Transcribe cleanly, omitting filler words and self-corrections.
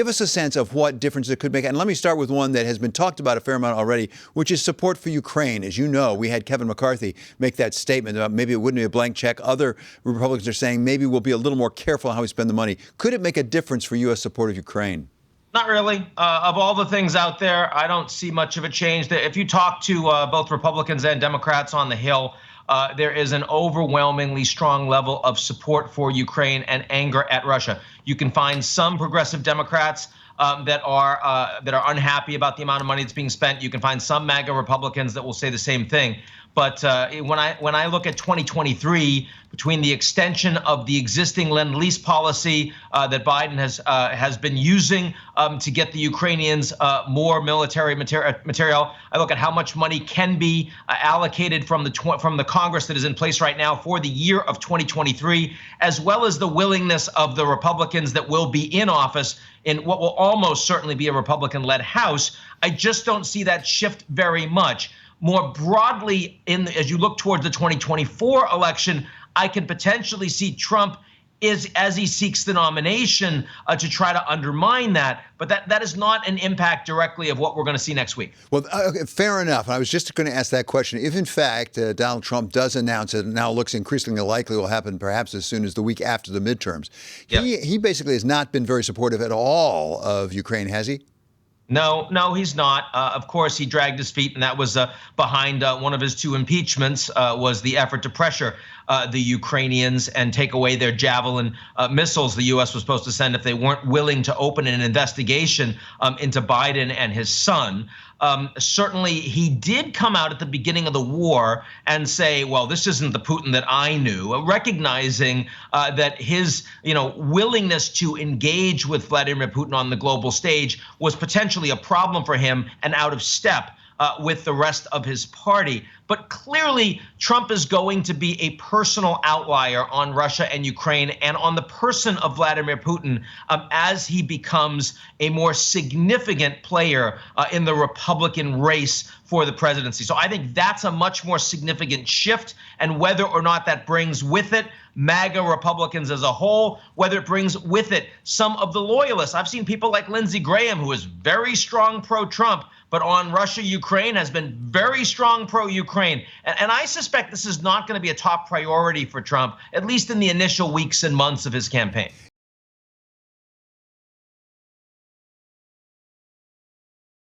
Give us a sense of what difference it could make. And let me start with one that has been talked about a fair amount already, which is support for Ukraine. As you know, we had Kevin McCarthy make that statement about maybe it wouldn't be a blank check. Other Republicans are saying maybe we'll be a little more careful how we spend the money. Could it make a difference for U.S. support of Ukraine? Not really. Of all the things out there, I don't see much of a change. If you talk to both Republicans and Democrats on the Hill, there is an overwhelmingly strong level of support for Ukraine and anger at Russia. You can find some progressive Democrats that are unhappy about the amount of money that's being spent. You can find some MAGA Republicans that will say the same thing. But when I look at 2023, between the extension of the existing Lend-Lease policy that Biden has been using to get the Ukrainians more military material, I look at how much money can be allocated from the Congress that is in place right now for the year of 2023, as well as the willingness of the Republicans that will be in office in what will almost certainly be a Republican-led House. I just don't see that shift very much. More broadly, as you look towards the 2024 election, I can potentially see Trump as he seeks the nomination to try to undermine that. But that is not an impact directly of what we're going to see next week. Well, fair enough. I was just going to ask that question. If, in fact, Donald Trump does announce it, and now looks increasingly likely will happen perhaps as soon as the week after the midterms, he basically has not been very supportive at all of Ukraine, has he? No, he's not. Of course, he dragged his feet, and that was behind one of his two impeachments, was the effort to pressure the Ukrainians and take away their Javelin missiles the U.S. was supposed to send if they weren't willing to open an investigation into Biden and his son. Certainly, he did come out at the beginning of the war and say, well, this isn't the Putin that I knew, recognizing that his willingness to engage with Vladimir Putin on the global stage was potentially a problem for him and out of step with the rest of his party. But clearly, Trump is going to be a personal outlier on Russia and Ukraine and on the person of Vladimir Putin as he becomes a more significant player in the Republican race for the presidency. So I think that's a much more significant shift. And whether or not that brings with it MAGA Republicans as a whole, whether it brings with it some of the loyalists. I've seen people like Lindsey Graham, who is very strong pro-Trump, but on Russia, Ukraine has been very strong pro-Ukraine. And I suspect this is not going to be a top priority for Trump, at least in the initial weeks and months of his campaign.